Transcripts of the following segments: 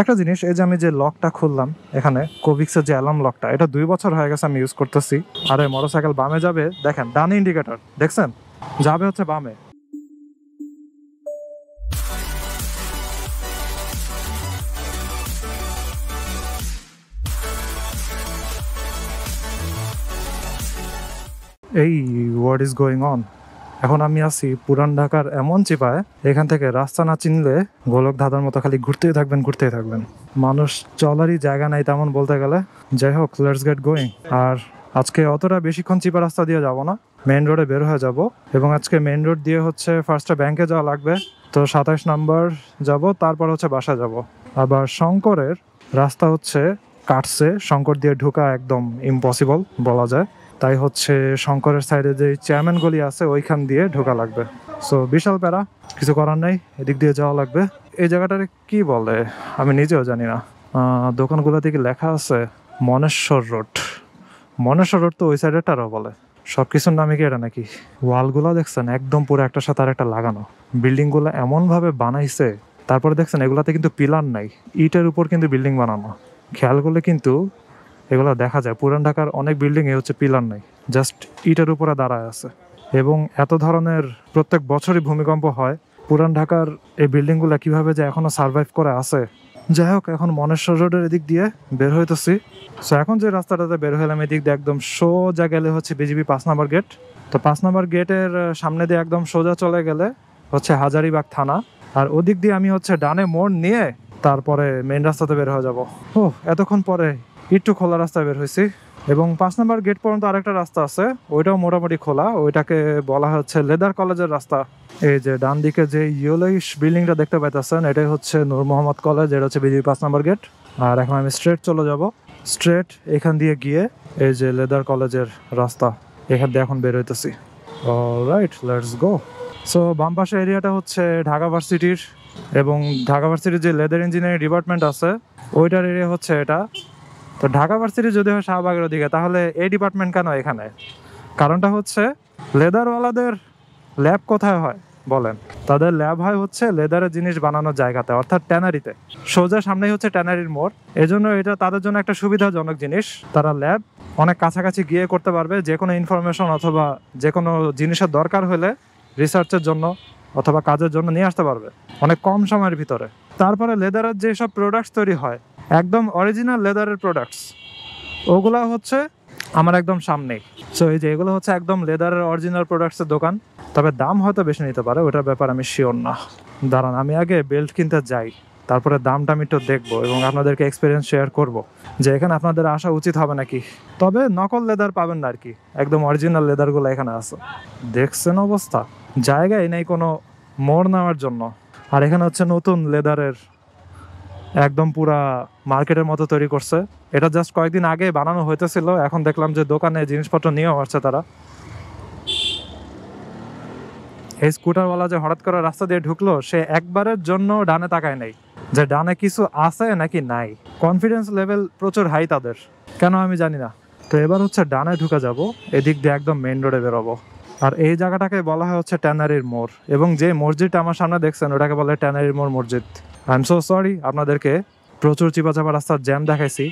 একটা জিনিস, এই যে আমি যে লকটা খুললাম এখানে কোভিক্সের যে অ্যালার্ম লকটা, এটা 2 বছর হয়ে গেছে আমি ইউজ করতেছি। আরে মোটরসাইকেল বামে যাবে, দেখেন ডান ইন্ডিকেটর দেখছেন, যাবে হচ্ছে বামে। এই হোয়াট ইজ গোয়িং অন। এখন আমি আছি পুরান ঢাকার এমন চিপায়, এখান থেকে রাস্তা না চিনলে গোলক ধাঁধার মতো খালি ঘুরতেই থাকবেন। মানুষ চলারই জায়গা নাই তেমন বলতে গেলে। যাই হোক, লেটস গেট গোয়িং। আর আজকে অতটা বেশিক্ষণ চিপা রাস্তা দিয়ে যাব না, মেইন রোডে বের হয়ে যাব। এবং আজকে মেইন রোড দিয়ে হচ্ছে ফার্স্টে ব্যাংকে যাওয়া লাগবে, তো 27 নম্বর যাব, তারপর হচ্ছে বাসা যাব। আবার শঙ্করের রাস্তা হচ্ছে কাটছে, শঙ্কর দিয়ে ঢোকা একদম ইম্পসিবল বলা যায়। তাই হচ্ছে শঙ্করের সাইডে যে চেয়ারম্যান গলি আছে ওইখান দিয়ে ঢোকা লাগবে। সো বিশাল প্যারা, কিছু করার নাই, এদিক দিয়ে যাওয়া লাগবে। এই জায়গাটারে কি বলে আমি নিজেও জানি না। দোকানগুলো থেকে লেখা আছে মনেশ্বর রোড। মনেশ্বর রোড তো ওই সাইডেরটারও বলে। সব কিছুর নামে কি এটা নাকি? ওয়ালগুলো দেখছেন একদম পুরো একটার সাথে আর একটা লাগানো। বিল্ডিংগুলো এমনভাবে বানাইছে, তারপরে দেখছেন এগুলাতে কিন্তু পিলার নাই, ইটের উপর কিন্তু বিল্ডিং বানানো। খেয়াল করলে কিন্তু এগুলো দেখা যায় পুরান ঢাকার অনেক বিল্ডিং এ হচ্ছে পিলার নাই, জাস্ট ইটের উপরে দাঁড়ায় আছে। এবং এত ধরনের প্রত্যেক বছরই ভূমিকম্প হয়, পুরান ঢাকার এই বিল্ডিংগুলো কিভাবে যে এখনো সার্ভাইভ করে আছে। যাই হোক, এখন মনেশ্বর রোডের এদিক দিয়ে বের হইতেছি। সো এখন যে রাস্তাটাতে বের হইলাম এদিক দিয়ে একদম সোজা গেলে হচ্ছে বিজিবি 5 নম্বর গেট। তো 5 নম্বর গেটের সামনে দিয়ে একদম সোজা চলে গেলে হচ্ছে হাজারীবাগ থানা। আর ওদিক দিয়ে আমি হচ্ছে ডানে মোড় নিয়ে তারপরে মেইন রাস্তাতে বের হয়ে যাব। ও এতক্ষণ পরে একটু খোলা রাস্তায় বের হয়েছি। এবং 5 নম্বর গেট পর্যন্ত আরেকটা রাস্তা আছে, ওইটাও মোটামুটি খোলা, ওইটাকে বলা হচ্ছে লেদার কলেজের রাস্তা। এই যে ডান দিকে যে ইয়েলোইশ বিল্ডিংটা দেখতে পাইতেছেন, এটাই হচ্ছে নূর মোহাম্মদ কলেজ, এটা হচ্ছে বিজিবি 5 নম্বর গেট। আর এখন আমি স্ট্রেট চলে যাব, স্ট্রেট এখান দিয়ে গিয়ে এই যে লেদার কলেজের রাস্তা, এখান দিয়ে এখন বের হইতেছি। Alright, let's go. সো বাম পাশে এরিয়াটা হচ্ছে ঢাকা ভার্সিটির, এবং ঢাকা ভার্সিটির যে লেদার ইঞ্জিনিয়ারিং ডিপার্টমেন্ট আছে ওইটার এরিয়া হচ্ছে এটা। তো ঢাকা ভার্সিটি যদি হয় শাহবাগের ওদিকে, তাহলে এই ডিপার্টমেন্ট কেন এখানে? কারণটা হচ্ছে লেদারওয়ালাদের ল্যাব কোথায় হয় বলেন? তাদের ল্যাব হয় হচ্ছে লেদারের জিনিস বানানোর জায়গাতে, অর্থাৎ ট্যানারিতে। সোজা সামনেই হচ্ছে ট্যানারির মোড়, এজন্য এটা তাদের জন্য একটা সুবিধাজনক জিনিস। তারা ল্যাব অনেক কাছাকাছি গিয়ে করতে পারবে, যে কোনো ইনফরমেশন অথবা যে কোনো জিনিসের দরকার হলে রিসার্চের জন্য অথবা কাজের জন্য নিয়ে আসতে পারবে অনেক কম সময়ের ভিতরে। তারপরে লেদারের যেসব প্রোডাক্টস তৈরি হয়, একদম অরিজিনাল লেদারের প্রোডাক্টস, ওগুলা হচ্ছে আমার একদম সামনেই। সো এই যে এগুলো হচ্ছে একদম লেদারের অরিজিনাল প্রোডাক্টসের দোকান। তবে দাম হয়তো বেশি নিতে পারে, ওটার ব্যাপার আমি শিওর না। দাঁড়ান, আমি আগে বেল্ট কিনতে যাই, তারপরে দামটা আমি একটু দেখবো এবং আপনাদেরকে এক্সপিরিয়েন্স শেয়ার করব যে এখানে আপনাদের আসা উচিত হবে নাকি। তবে নকল লেদার পাবেন না আর কি, একদম অরিজিনাল লেদারগুলো এখানে আছে। দেখছেন অবস্থা, জায়গায় নেই কোনো মোড় নেওয়ার জন্য। আর এখানে হচ্ছে নতুন লেদারের একদম পুরা মার্কেটের মতো তৈরি করছে। এটা জাস্ট কয়েকদিন আগে বানানো হইতেছিল, এখন দেখলাম যে দোকানে জিনিসপত্র নিয়েও আসছে তারা। এই স্কুটারওয়ালা যে হঠাৎ করে রাস্তা দিয়ে ঢুকলো, সে একবারের জন্য ডানে তাকায় নাই যে ডানে কিছু আছে নাকি নাই। কনফিডেন্স লেভেল প্রচুর হাই তাদের, কেন আমি জানি না। তো এবার হচ্ছে ডানে ঢুকে যাব, এদিক দিয়ে একদম মেইন রোডে বেরোবো। আর এই জায়গাটাকে বলা হয় হচ্ছে ট্যানারির মোড়, এবং যে মসজিদটা আমার সামনে দেখছেন ওটাকে বলে ট্যানারির মোড় মসজিদ। আই এম সো সরি আপনাদেরকে প্রচুর চিপাচাপা রাস্তার জ্যাম দেখাইছি।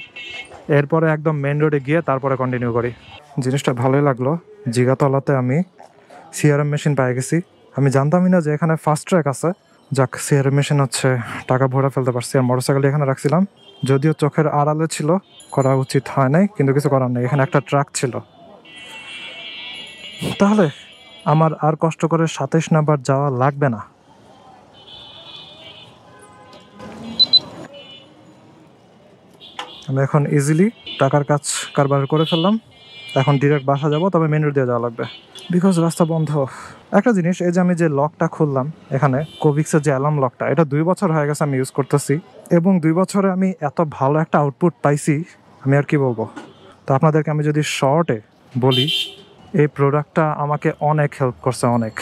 এরপরে একদম মেইন রোডে গিয়ে তারপরে কন্টিনিউ করি। জিনিসটা ভালোই লাগলো, জিগাতলাতে আমি সিআরএম মেশিন পেয়ে গেছি। আমি জানতামই না যে এখানে ফাস্ট ট্র্যাক আছে। যাক, সিআরএম মেশিন হচ্ছে টাকা ভরে ফেলতে পারছি। আর মোটরসাইকেল এখানে রাখছিলাম, যদিও চোখের আড়ালে ছিল, করা উচিত হয় নাই, কিন্তু কিছু করার নেই, এখানে একটা ট্রাক ছিল। তাহলে আমার আর কষ্ট করে 27 নাম্বার যাওয়া লাগবে না। আমি এখন ইজিলি টাকার কাজ কারবার করে ফেললাম। এখন ডিরেক্ট বাসা যাব, তবে মেন রোড দিয়ে যাওয়া লাগবে বিকজ রাস্তা বন্ধ। একটা জিনিস, এই যে আমি যে লকটা খুললাম এখানে কোভিক্সের যে অ্যালার্ম লকটা, এটা 2 বছর হয়ে গেছে আমি ইউজ করতেছি, এবং 2 বছরে আমি এত ভালো একটা আউটপুট পাইছি, আমি আর কি বলবো। তো আপনাদেরকে আমি যদি শর্টে বলি, এই প্রোডাক্টটা আমাকে অনেক হেল্প করছে, অনেক।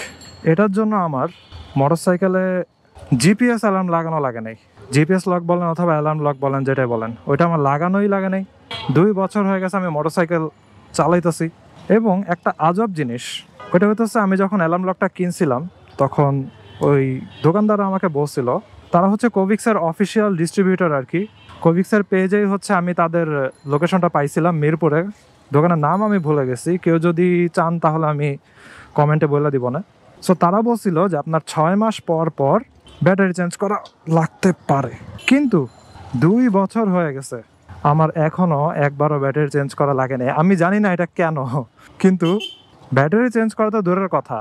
এটার জন্য আমার মোটরসাইকেলে জিপিএস অ্যালার্ম লাগানো লাগে নাই। জিপিএস লক বলেন অথবা অ্যালার্ম লক বলেন, যেটাই বলেন, ওইটা আমার লাগানোই লাগে নাই। 2 বছর হয়ে গেছে আমি মোটরসাইকেল চালাইতেছি। এবং একটা আজব জিনিস, ওইটা হচ্ছে আমি যখন অ্যালার্ম লকটা কিনছিলাম তখন ওই দোকানদার আমাকে বলছিল তারা হচ্ছে কোভিক্সের অফিসিয়াল ডিস্ট্রিবিউটর আর কি। কোভিক্সের পেজেই হচ্ছে আমি তাদের লোকেশনটা পাইছিলাম মিরপুরে, দোকানের নাম আমি ভুলে গেছি, কেউ যদি চান তাহলে আমি কমেন্টে বলে দিব না। সো তারা বলছিল যে আপনার 6 মাস পর পর ব্যাটারি চেঞ্জ করা লাগতে পারে, কিন্তু 2 বছর হয়ে গেছে আমার এখনও একবারও ব্যাটারি চেঞ্জ করা লাগে না। আমি জানি না এটা কেন, কিন্তু ব্যাটারি চেঞ্জ করা তো দূরের কথা,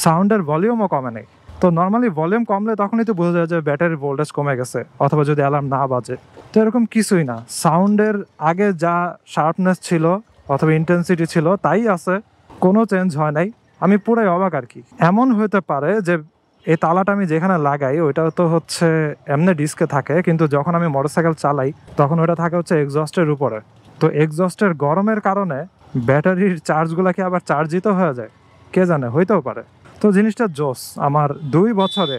সাউন্ডের ভলিউমও কমে নেই। তো নর্মালি ভলিউম কমলে তখনই তো বোঝা যায় যে ব্যাটারির ভোল্টেজ কমে গেছে, অথবা যদি অ্যালার্ম না বাজে। তো এরকম কিছুই না, সাউন্ডের আগে যা শার্পনেস ছিল অথবা ইন্টেন্সিটি ছিল তাই আছে, কোনো চেঞ্জ হয় নাই। আমি পুরাই অবাক আর কি। এমন হতে পারে যে এই তালাটা আমি যেখানে লাগাই ওইটা তো হচ্ছে এমনি ডিস্কে থাকে, কিন্তু যখন আমি মোটরসাইকেল চালাই তখন ওটা থাকে হচ্ছে এক্সস্টের উপরে। তো এক্সস্টের গরমের কারণে ব্যাটারির চার্জগুলো কি আবার চার্জিত হয়ে যায়, কে জানে, হইতেও পারে। তো জিনিসটা জোস, আমার 2 বছরে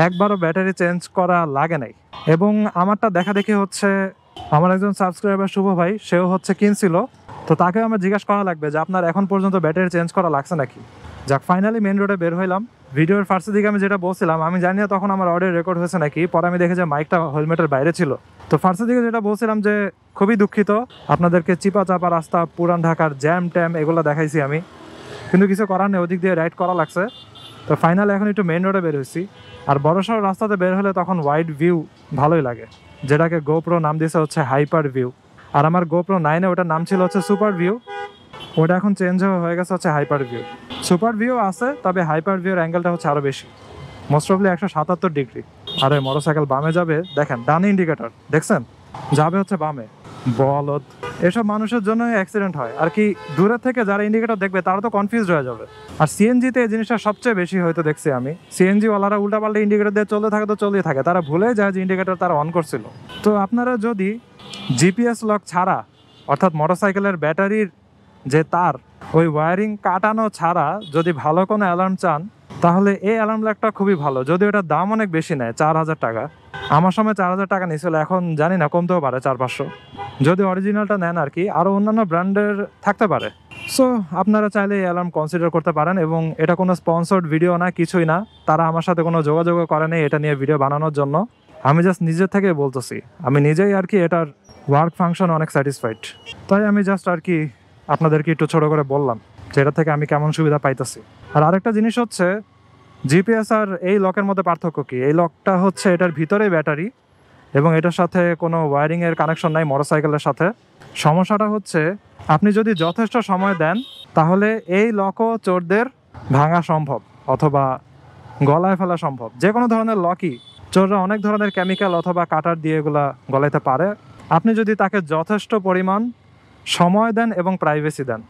একবারও ব্যাটারি চেঞ্জ করা লাগে নাই। এবং আমারটা দেখা দেখি হচ্ছে আমার একজন সাবস্ক্রাইবার শুভ ভাই, সেও হচ্ছে কিনছিল, তো তাকে আমার জিজ্ঞাসা করা লাগবে যে আপনার এখন পর্যন্ত ব্যাটারি চেঞ্জ করা লাগছে নাকি। যাক, ফাইনালি মেন রোডে বের হইলাম। ভিডিওর ফার্স্টের দিকে আমি যেটা বলছিলাম, আমি জানি না তখন আমার অডিও রেকর্ড হয়েছে নাকি, পরে আমি দেখে যে মাইকটা হেলমেটের বাইরে ছিল। তো ফার্স্টের দিকে যেটা বলছিলাম যে খুবই দুঃখিত, আপনাদেরকে চিপা চাপা রাস্তা, পুরান ঢাকার জ্যাম ট্যাম এগুলো দেখাইছি আমি, কিন্তু কিছু করার নেই, ওদিক দিয়ে রাইড করা লাগছে। তো ফাইনালি এখন একটু মেন রোডে বের হয়েছি। আর বড়সড় রাস্তাতে বের হলে তখন ওয়াইড ভিউ ভালোই লাগে, যেটাকে গোপ্রো নাম দিয়েছে হচ্ছে হাইপার ভিউ। আর আমার গোপ্রো 9-এ ওটার নাম ছিল হচ্ছে সুপার ভিউ, ওটা এখন চেঞ্জ হয়ে গেছে হচ্ছে হাইপার ভিউ। সুপার ভিউ আছে, তবে হাইপার ভিউর অ্যাঙ্গেলটা হচ্ছে আরও বেশি, মোস্ট অফলি 177 ডিগ্রি। আরে মোটরসাইকেল বামে যাবে, দেখেন ডান ইন্ডিকেটর দেখছেন, যাবে হচ্ছে বামে। বলদ, এসব মানুষের জন্যই অ্যাক্সিডেন্ট হয় আর কি। দূরের থেকে যারা ইন্ডিকেটর দেখবে তারা তো কনফিউজ হয়ে যাবে। আর সিএনজিতে এই জিনিসটা সবচেয়ে বেশি হয়তো দেখছি আমি, সিএনজিওয়ালারা উল্টাপাল্টা ইন্ডিকেটর দিয়ে চলতে থাকে, তো চলতেই থাকে, তারা ভুলে যায় যে ইন্ডিকেটর তারা অন করছিল। তো আপনারা যদি জিপিএস লক ছাড়া, অর্থাৎ মোটরসাইকেলের ব্যাটারির যে তার ওই ওয়ারিং কাটানো ছাড়া যদি ভালো কোনো অ্যালার্ম চান, তাহলে এই অ্যালার্ম ল্যাকটা খুবই ভালো, যদিও এটার দাম অনেক বেশি নেয়, 4000 টাকা। আমার সময় 4000 টাকা নিয়েছিল, এখন জানি না, কমতেও পারে 400-500, যদি অরিজিনালটা নেন আর কি। আরও অন্যান্য ব্র্যান্ডের থাকতে পারে। সো আপনারা চাইলে এই অ্যালার্ম কনসিডার করতে পারেন। এবং এটা কোনো স্পন্সর্ড ভিডিও না, কিছুই না, তারা আমার সাথে কোনো যোগাযোগ করে নেই এটা নিয়ে ভিডিও বানানোর জন্য। আমি জাস্ট নিজের থেকে বলতেছি, আমি নিজেই আর কি এটার ওয়ার্ক ফাংশন অনেক স্যাটিসফাইড, তাই আমি জাস্ট আর কি আপনাদেরকে একটু ছোটো করে বললাম যে এটা থেকে আমি কেমন সুবিধা পাইতেছি। আর আরেকটা জিনিস হচ্ছে, জিপিএস আর এই লকের মধ্যে পার্থক্য কি, এই লকটা হচ্ছে এটার ভিতরেই ব্যাটারি এবং এটার সাথে কোনো ওয়্যারিংয়ের কানেকশন নাই মোটরসাইকেলের সাথে। সমস্যাটা হচ্ছে আপনি যদি যথেষ্ট সময় দেন তাহলে এই লকও চোরদের ভাঙা সম্ভব অথবা গলায় ফেলা সম্ভব। যে কোনো ধরনের লকই চোররা অনেক ধরনের কেমিক্যাল অথবা কাটার দিয়ে এগুলা গলাইতে পারে। আপনি যদি তাকে যথেষ্ট পরিমাণ সময় দেন এবং প্রাইভেসি দেন,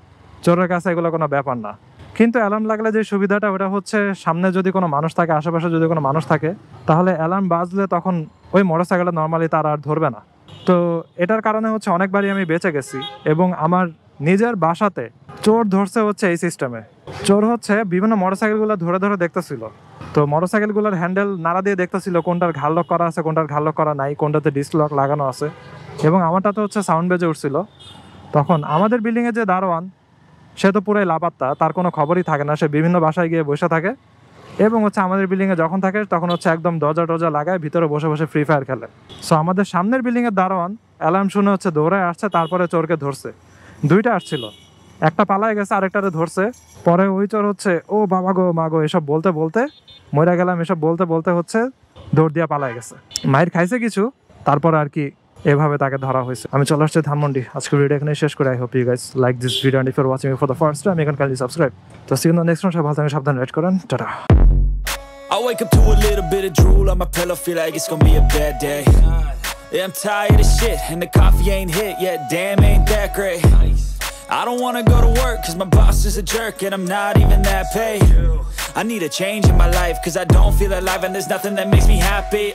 চোরের কাছে এগুলো কোনো ব্যাপার না। কিন্তু অ্যালার্ম লাগলে যে সুবিধাটা ওটা হচ্ছে, সামনে যদি কোনো মানুষ থাকে, আশেপাশে যদি কোনো মানুষ থাকে, তাহলে অ্যালার্ম বাজলে তখন ওই মোটরসাইকেলটা নর্মালি তার আর ধরবে না। তো এটার কারণে হচ্ছে অনেকবারই আমি বেঁচে গেছি। এবং আমার নিজের বাসাতে চোর ধরছে হচ্ছে এই সিস্টেমে। চোর হচ্ছে বিভিন্ন মোটরসাইকেলগুলো ধরে ধরে দেখতেছিল, তো মোটরসাইকেলগুলোর হ্যান্ডেল নাড়া দিয়ে দেখতেছিল কোনটার ঘাড় লক করা আছে, কোনটার ঘাড় লক করা নাই, কোনটাতে ডিস্ক লক লাগানো আছে। এবং আমারটাতে হচ্ছে সাউন্ড বেজে উঠছিল। তখন আমাদের বিল্ডিংয়ে যে দারোয়ান, সে তো পুরাই লাপাত্তা, তার কোনো খবরই থাকে না, সে বিভিন্ন বাসায় গিয়ে বসে থাকে এবং হচ্ছে আমাদের বিল্ডিংয়ে যখন থাকে তখন হচ্ছে একদম দরজা টরজা লাগায় ভিতরে বসে বসে ফ্রি ফায়ার খেলে। সো আমাদের সামনের বিল্ডিংয়ের দারোয়ান অ্যালার্ম শুনে হচ্ছে দৌড়ায় আসছে, তারপরে চোরকে ধরছে। 2টা আসছিল, একটা পালায় গেছে, আরেকটারে ধরছে। পরে ওই চোর হচ্ছে ও বাবা গো মা গো এসব বলতে বলতে, মরে গেলাম এসব বলতে বলতে হচ্ছে দৌড় দিয়া পালায় গেছে। মায়ের খাইছে কিছু, তারপর আর কি এভাবে তাকে ধরা হয়েছে। আমি চলে আসছি ধানমন্ডি। আজকের ভিডিও এখানে শেষ করে I hope you guys like this video and if you are watching for the first time you can kindly subscribe. তো see you in the next one. সবাই ভালো থাকেন, সাবধানে রাইড করেন, টাটা। I wake up to a little bit of drool on my pillow, feel like it's gonna be a bad day. Yeah, I'm tired of shit and the coffee ain't hit yet, damn ain't that great. I don't wanna go to work cause my boss is a jerk and I'm not even that paid. I need a change in my life cause I don't feel alive and there's nothing that makes me happy.